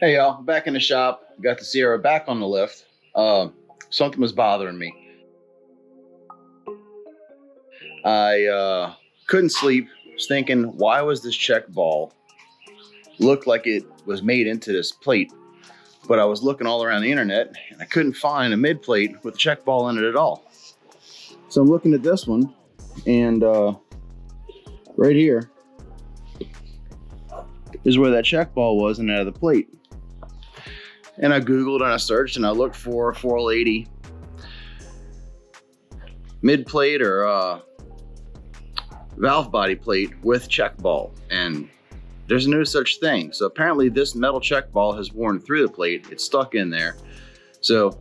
Hey y'all, back in the shop. Got the Sierra back on the lift. Something was bothering me. I couldn't sleep. Was thinking, why was this check ball looked like it was made into this plate? But I was looking all around the internet and I couldn't find a mid plate with a check ball in it at all. So I'm looking at this one, and right here is where that check ball was in out of the plate. And I Googled and I searched and I looked for 4L80 mid plate or valve body plate with check ball, and there's no such thing. So apparently this metal check ball has worn through the plate. It's stuck in there. So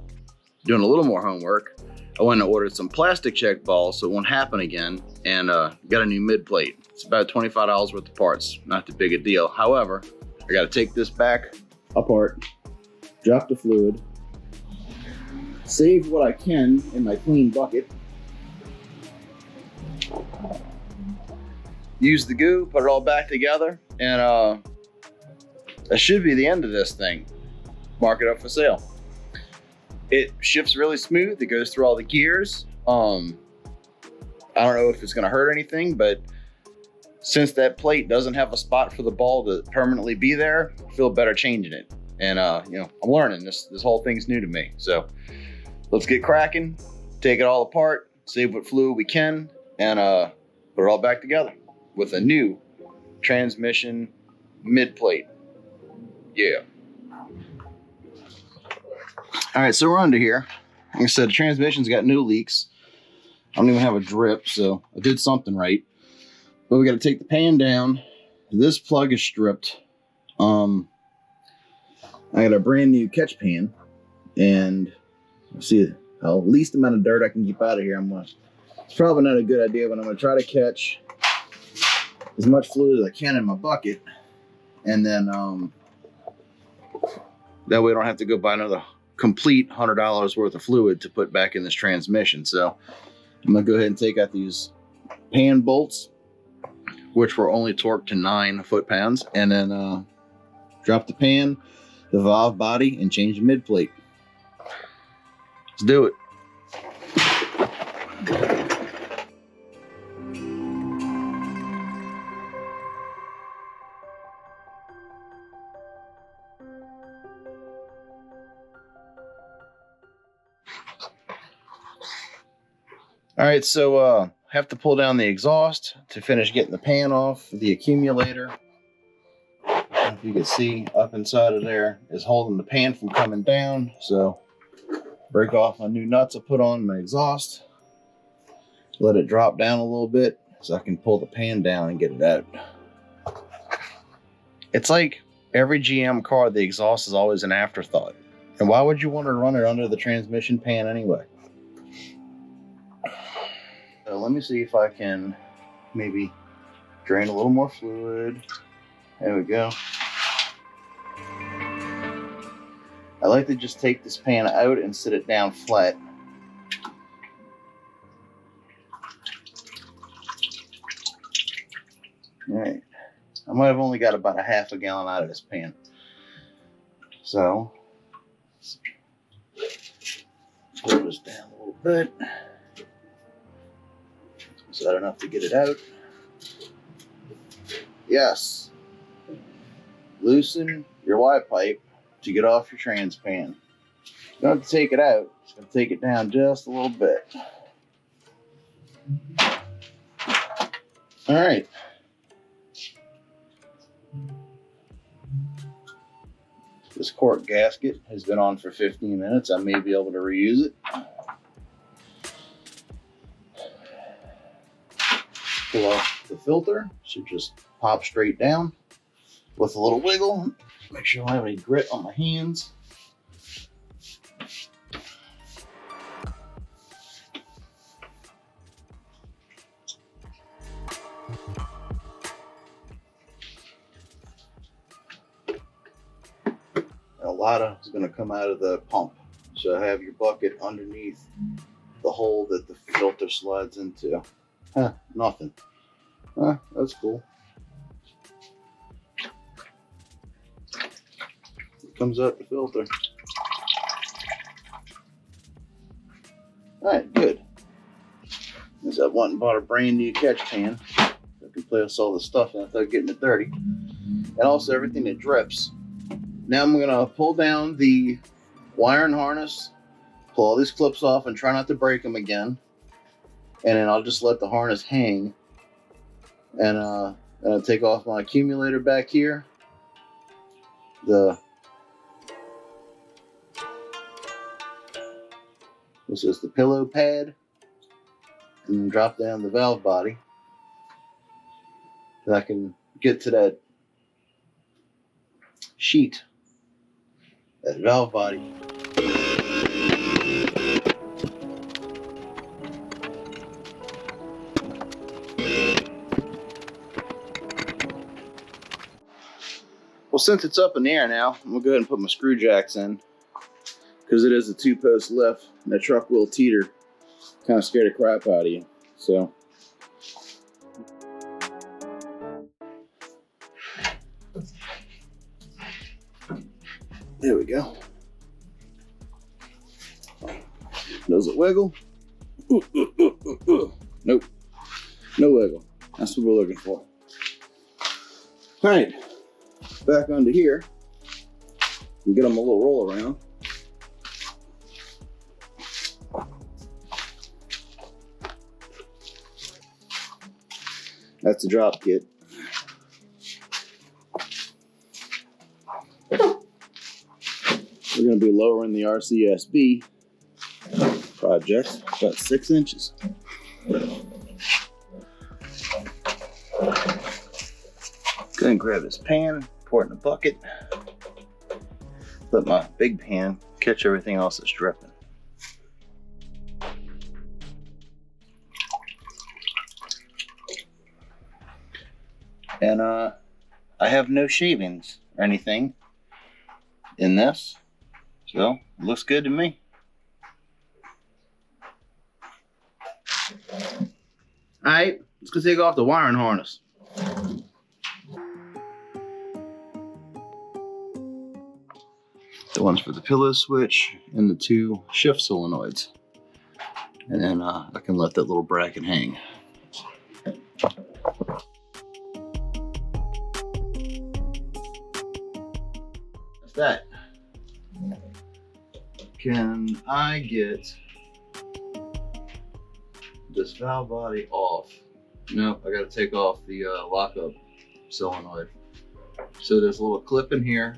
doing a little more homework, I went and ordered some plastic check balls so it won't happen again, and got a new mid plate. It's about $25 worth of parts, not too big a deal. However, I got to take this back apart, drop the fluid, save what I can in my clean bucket, use the goo, put it all back together, and that should be the end of this thing. Mark it up for sale. It shifts really smooth. It goes through all the gears. I don't know if it's gonna hurt anything, but since that plate doesn't have a spot for the ball to permanently be there, I feel better changing it. And I'm learning. This whole thing's new to me. So let's get cracking, take it all apart, save what fluid we can, and put it all back together with a new transmission mid plate. Yeah. All right, so we're under here. Like I said, the transmission's got no leaks. I don't even have a drip, so I did something right. But we got to take the pan down. This plug is stripped. I got a brand new catch pan, and see how least amount of dirt I can keep out of here. It's probably not a good idea, but I'm gonna try to catch as much fluid as I can in my bucket, and then that way I don't have to go buy another complete $100 worth of fluid to put back in this transmission. So I'm gonna go ahead and take out these pan bolts, which were only torqued to 9 foot-pounds, and then drop the pan, the valve body, and change the mid plate. Let's do it. All right, so have to pull down the exhaust to finish getting the pan off the accumulator. If you can see, up inside of there is holding the pan from coming down. So break off my new nuts I put on my exhaust, let it drop down a little bit so I can pull the pan down and get it out. It's like every GM car, the exhaust is always an afterthought. And why would you want to run it under the transmission pan anyway? So let me see if I can maybe drain a little more fluid. There we go. I like to just take this pan out and sit it down flat. All right. I might have only got about a half a gallon out of this pan. So, pull this down a little bit. Is that enough to get it out? Yes. Loosen your Y pipe to get off your trans pan. You don't have to take it out. Just gonna take it down just a little bit. All right. This cork gasket has been on for 15 minutes. I may be able to reuse it. Pull off the filter. Should just pop straight down with a little wiggle. Make sure I don't have any grit on my hands. A lot of is going to come out of the pump. So have your bucket underneath the hole that the filter slides into. Huh, nothing. Huh, that's cool. comes out the filter. All right, good. Because I went and bought a brand new catch pan. I can place all the stuff in without getting it dirty. And also everything that drips. Now I'm gonna pull down the wiring harness, pull all these clips off and try not to break them again. And then I'll just let the harness hang. And I'll take off my accumulator back here. This is the pillow pad. And then drop down the valve body. And I can get to that sheet, that valve body. Well, since it's up in the air now, I'm gonna go ahead and put my screw jacks in because it is a 2-post lift and the truck will teeter. Kind of scared the crap out of you. So there we go. Does it wiggle? Nope. No wiggle. That's what we're looking for. All right. Back onto here and get them a little roll around. That's the drop kit. We're going to be lowering the RCSB project about 6 inches. Go ahead and grab this pan, pour it in a bucket. Let my big pan catch everything else that's dripping. And I have no shavings or anything in this, so it looks good to me. All right, let's go take off the wiring harness. The one's for the pillow switch and the 2 shift solenoids. And then I can let that little bracket hang. That's that. Can I get this valve body off? Nope, I gotta take off the lockup solenoid. So there's a little clip in here.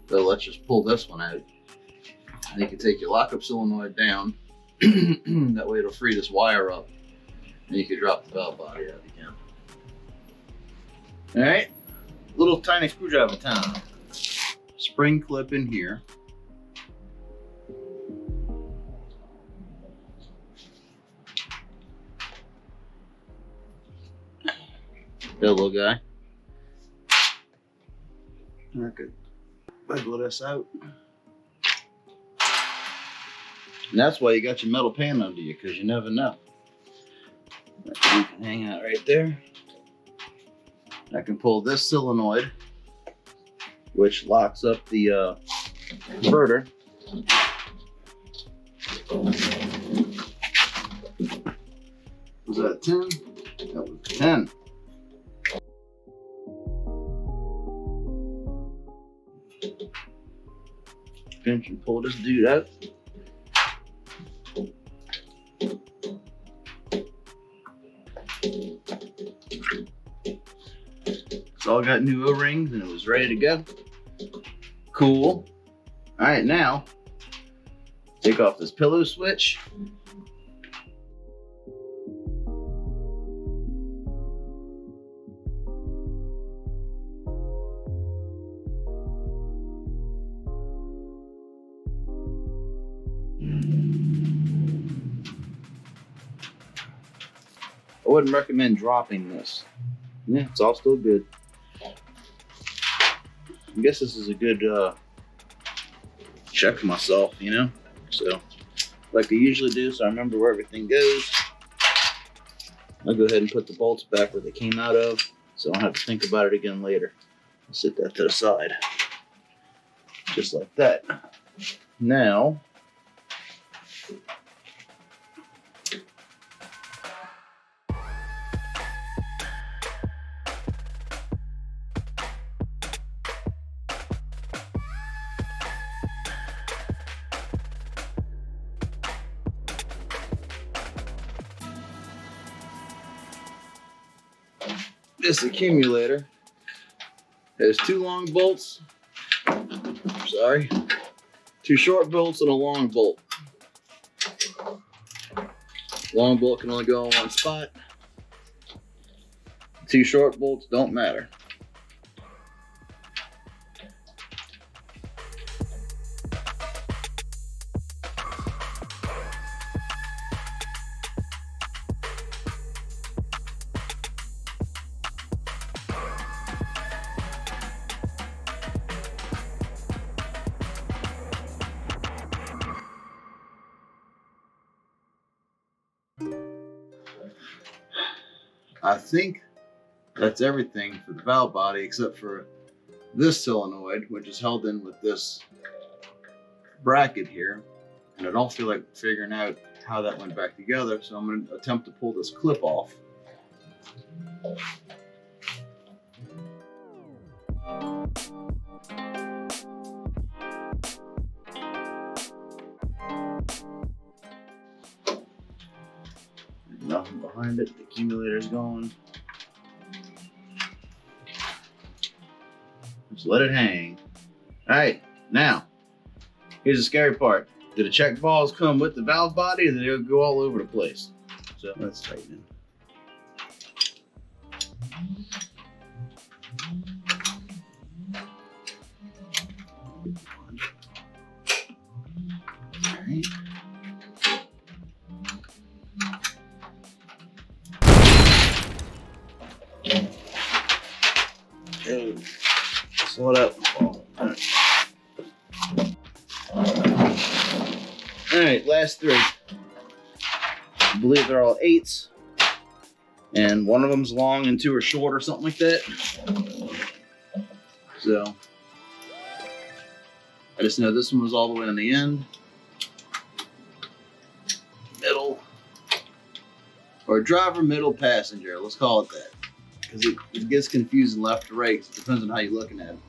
So let's just pull this one out. And you can take your lockup solenoid down. That way it'll free this wire up. And you can drop the valve body out again. All right, little tiny screwdriver time. Spring clip in here. That little guy. Okay. Wiggle this out. And that's why you got your metal pan under you, because you never know. You can hang out right there. I can pull this solenoid, which locks up the inverter. Was that 10? That was 10. Pinch and pull this dude out. It's all got new O-rings and it was ready to go. Cool. All right, now take off this pillow switch. I wouldn't recommend dropping this. Yeah, it's all still good. I guess this is a good check for myself, you know? So, like I usually do, so I remember where everything goes. I'll go ahead and put the bolts back where they came out of, so I don't have to think about it again later. I'll set that to the side. just like that. Now, this accumulator has 2 long bolts, sorry, 2 short bolts and a long bolt. Long bolt can only go in one spot. 2 short bolts don't matter. I think that's everything for the valve body except for this solenoid, which is held in with this bracket here. And I don't feel like figuring out how that went back together, so I'm going to attempt to pull this clip off. Nothing behind it, the accumulator's gone. Just let it hang. All right, now, here's the scary part. Do the check balls come with the valve body or do they go all over the place? So let's tighten it. All right. Okay. Slow it up. All right, last 3. I believe they're all 8s, and one of them's long and 2 are short or something like that. So I just know this one was all the way on the end, middle, or driver, middle, passenger. Let's call it that, because it gets confusing left to right. It depends on how you're looking at it.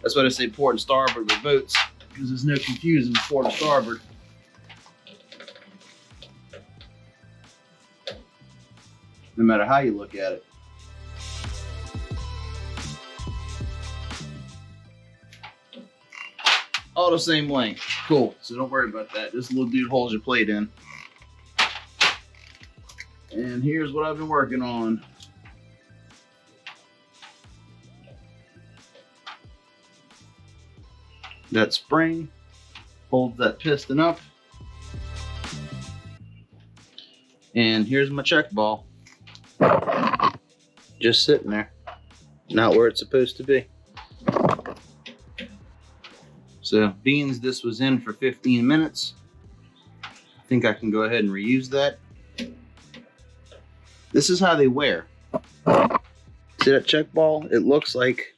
That's why I say port and starboard with boats, because there's no confusing port and starboard. No matter how you look at it. All the same length. Cool. So don't worry about that. This little dude holds your plate in. And here's what I've been working on. That spring holds that piston up. And here's my check ball. Just sitting there. Not where it's supposed to be. So, being this was in for 15 minutes, I think I can go ahead and reuse that. This is how they wear. See that check ball? It looks like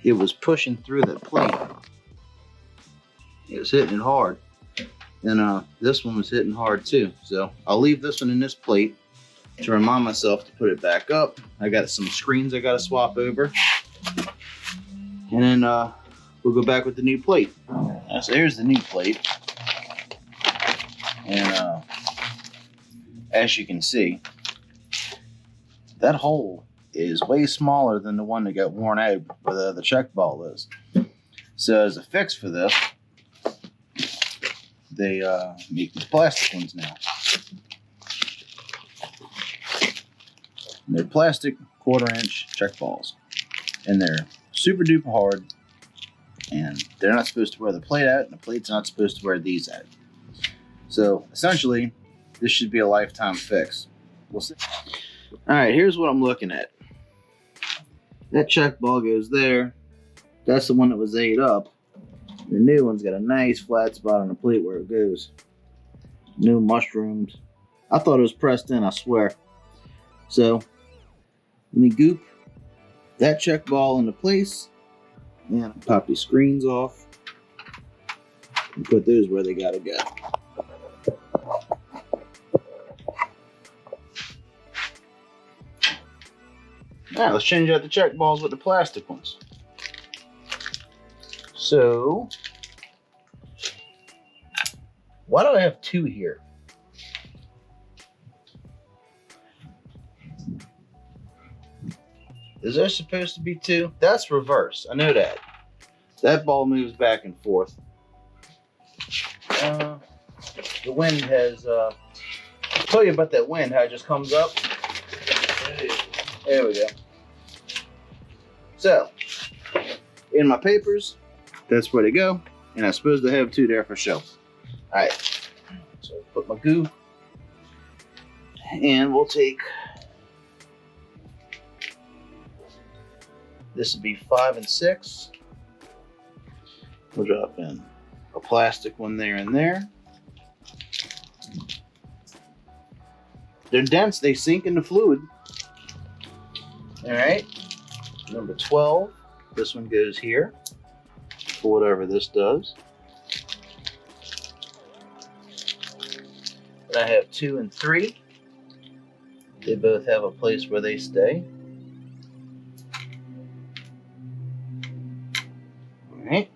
it was pushing through that plate. It was hitting it hard. And this one was hitting hard too. So I'll leave this one in this plate to remind myself to put it back up. I got some screens I gotta swap over. And then we'll go back with the new plate. So here's the new plate. And as you can see, that hole is way smaller than the one that got worn out where the check ball is. So as a fix for this, they make these plastic ones now. And they're plastic 1/4-inch check balls. And they're super duper hard. And they're not supposed to wear the plate out, and the plate's not supposed to wear these out. So essentially, this should be a lifetime fix. We'll see. All right, here's what I'm looking at. That check ball goes there. That's the one that was ate up. The new one's got a nice flat spot on the plate where it goes. New mushrooms. I thought it was pressed in, I swear. So, let me goop that check ball into place. And pop these screens off and put those where they gotta go. Alright, let's change out the check balls with the plastic ones. So, why do I have two here? Is there supposed to be two? That's reverse. I know that. That ball moves back and forth. The wind has, I'll tell you about that wind, how it just comes up. There we go. So, in my papers, that's where they go. And I'm supposed to have two there for show. Alright. So, put my goo. And we'll take, this would be 5 and 6. We'll drop in a plastic one there and there. They're dense, they sink in the fluid. Alright. Number 12. This one goes here for whatever this does. And I have 2 and 3. They both have a place where they stay. Alright.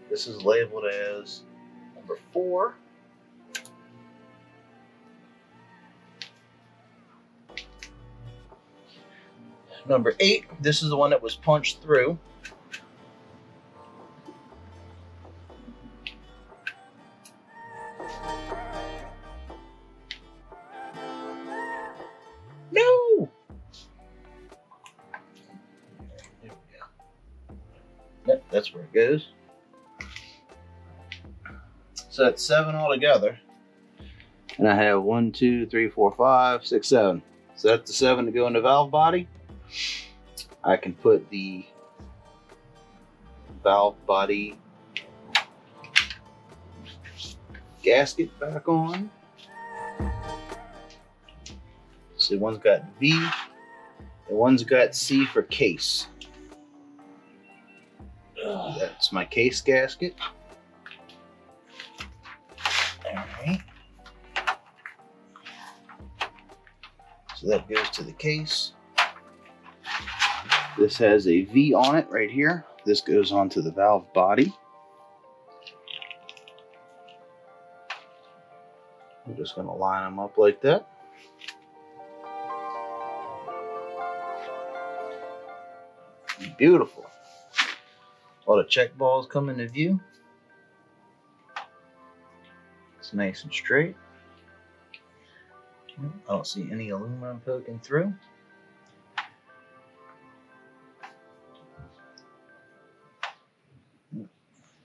This is labeled as number 4. Number 8, this is the one that was punched through. No! There we go. Yep, that's where it goes. So that's 7 altogether. And I have 1, 2, 3, 4, 5, 6, 7. So that's the 7 to go in the valve body. I can put the valve body gasket back on. So one's got V and one's got C for case. That's my case gasket. Alright. So that goes to the case. This has a V on it right here. This goes onto the valve body. I'm just going to line them up like that. Beautiful. All the check balls come into view. It's nice and straight. I don't see any aluminum poking through.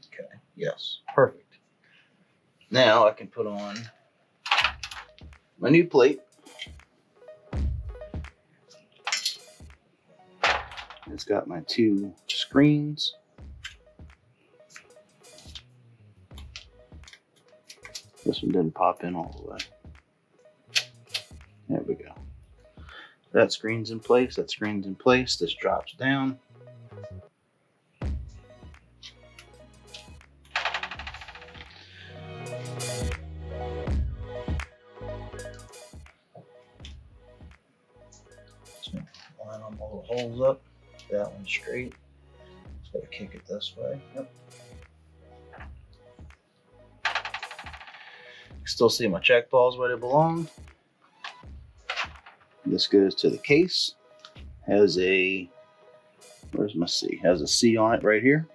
Okay, yes, perfect. Now I can put on my new plate. It's got my 2 screens. This one didn't pop in all the way. There we go. That screen's in place, that screen's in place. This drops down. So line all the little holes up. That one straight. Just gotta kick it this way. Yep. Still see my check balls where they belong. This goes to the case. Has a, where's my C? Has a C on it right here.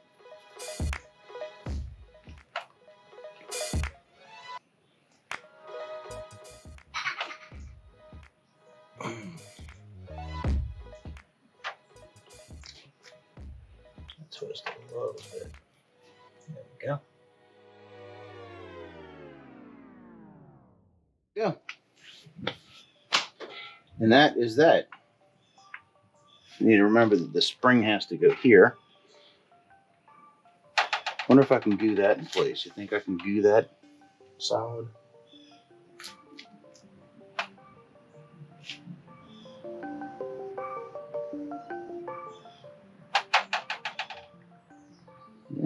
Twist it a little bit. There we go. Yeah. And that is that. You need to remember that the spring has to go here. Wonder if I can glue that in place. You think I can glue that solid?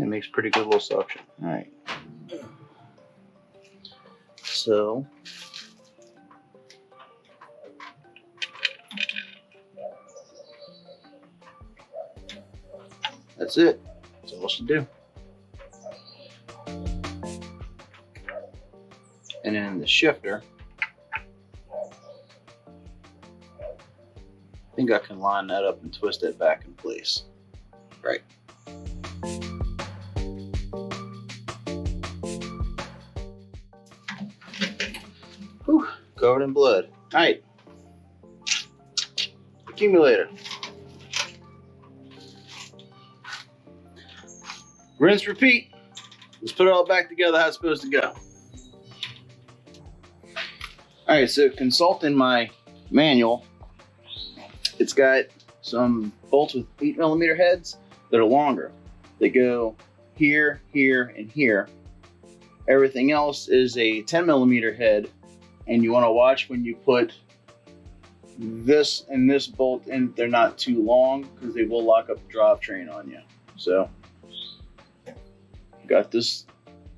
It makes pretty good little suction. All right. So that's it. That's all it should do. And then the shifter, I think I can line that up and twist it back in place. Right. Whew, covered in blood. All right. Accumulator. Rinse, repeat. Let's put it all back together how it's supposed to go. All right, so consulting my manual, it's got some bolts with 8mm heads that are longer. They go here, here, and here. Everything else is a 10mm head, and you want to watch when you put this and this bolt in. They're not too long because they will lock up the drivetrain on you. So, got this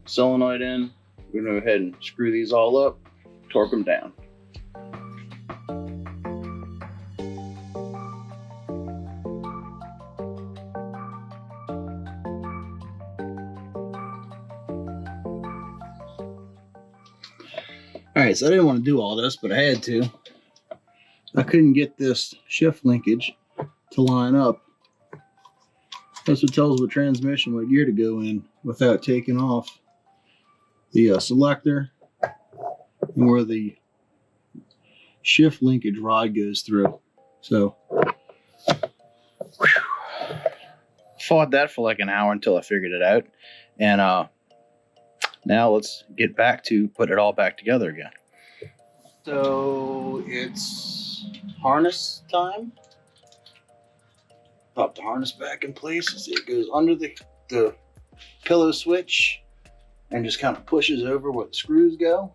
solenoid in. We're gonna go ahead and screw these all up, torque them down. All right, so I didn't want to do all this, but I had to. I couldn't get this shift linkage to line up. That's what tells what transmission, what gear to go in without taking off the selector and where the shift linkage rod goes through. So, fought that for like an hour until I figured it out. And now let's get back to put it all back together again. So it's harness time. Pop the harness back in place. See, it goes under the pillow switch and just kind of pushes over where the screws go.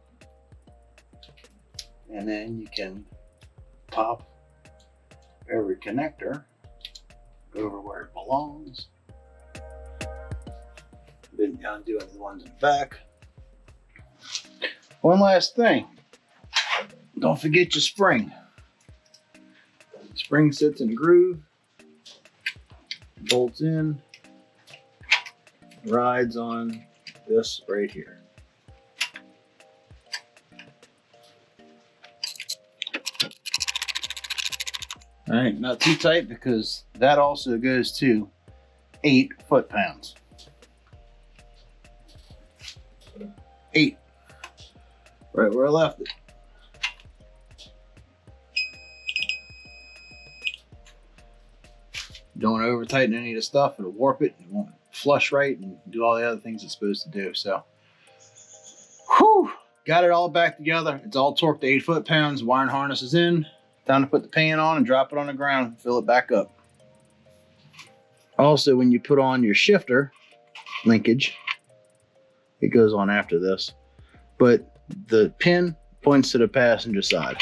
And then you can pop every connector over where it belongs. Didn't undo any of the ones in the back. One last thing. Don't forget your spring. Spring sits in a groove. Bolts in. Rides on this right here. All right, not too tight because that also goes to 8 foot-pounds. 8. Right where I left it. Don't want to over tighten any of the stuff. It'll warp it. It won't flush right and do all the other things it's supposed to do. So, whew, got it all back together. It's all torqued to 8 foot-pounds. Wiring harness is in. Time to put the pan on and drop it on the ground and fill it back up. Also, when you put on your shifter linkage, it goes on after this, but the pin points to the passenger side.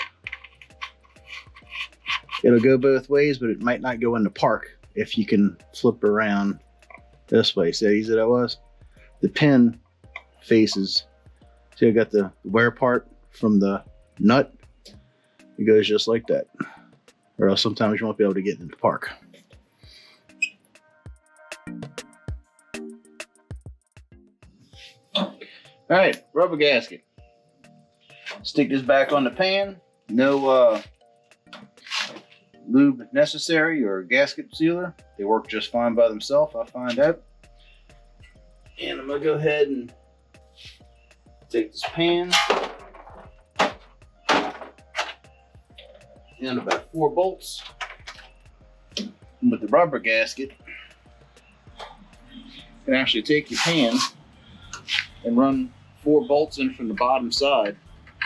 It'll go both ways, but it might not go into park if you can flip around this way. See how easy that was? The pin faces, see I got the wear part from the nut? It goes just like that. Or else sometimes you won't be able to get into park. All right, rubber gasket. Stick this back on the pan. No lube necessary or gasket sealer. They work just fine by themselves, I find out. And I'm gonna go ahead and take this pan and about 4 bolts. And with the rubber gasket, you can actually take your pan and run 4 bolts in from the bottom side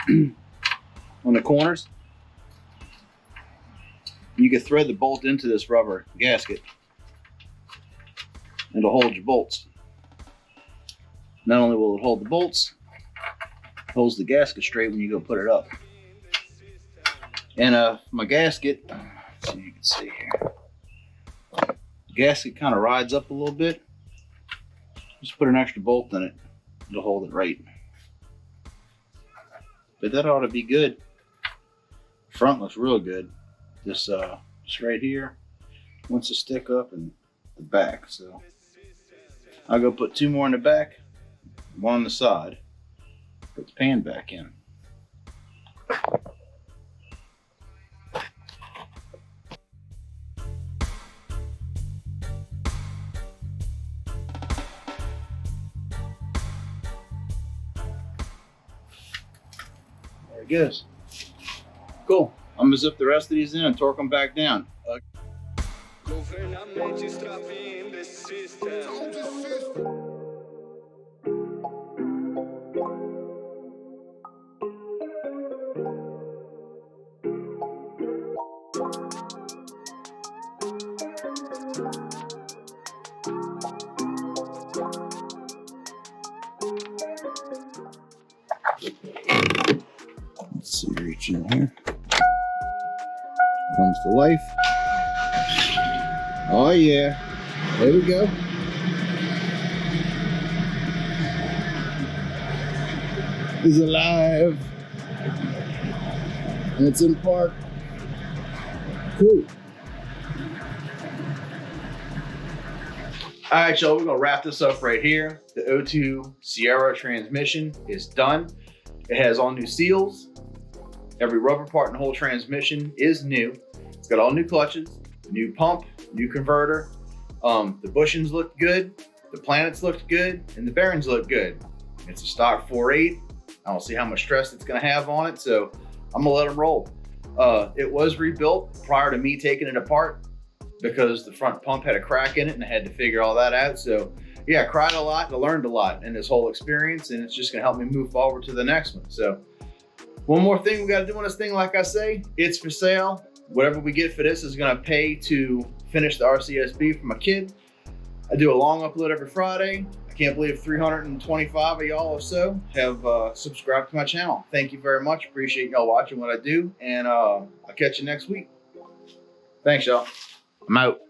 on the corners. You can thread the bolt into this rubber gasket. It'll hold your bolts. Not only will it hold the bolts, it holds the gasket straight when you go put it up. And my gasket, so you can see here, the gasket kind of rides up a little bit. Just put an extra bolt in it to hold it right. But that ought to be good. Front looks real good. This right here wants to stick up in the back, so I'll go put 2 more in the back, 1 on the side. Put the pan back in. There it goes. Cool. I'm gonna zip the rest of these in and torque them back down. Let's see, reach in here. Comes to life. Oh yeah, there we go. He's alive. And it's in park. Cool. All right, y'all, we're gonna wrap this up right here. The O2 Sierra transmission is done. It has all new seals. Every rubber part in the whole transmission is new. It's got all new clutches, new pump, new converter. The bushings look good, the planets looked good, and the bearings look good. It's a stock 4.8. I don't see how much stress it's gonna have on it, so I'm gonna let them roll. It was rebuilt prior to me taking it apart because the front pump had a crack in it and I had to figure all that out. So yeah, I cried a lot and I learned a lot in this whole experience, and it's just gonna help me move forward to the next one. So one more thing we gotta do on this thing, like I say, it's for sale. Whatever we get for this is gonna pay to finish the RCSB for my kid. I do a long upload every Friday. I can't believe 325 of y'all or so have subscribed to my channel. Thank you very much. Appreciate y'all watching what I do, and I'll catch you next week. Thanks, y'all. I'm out.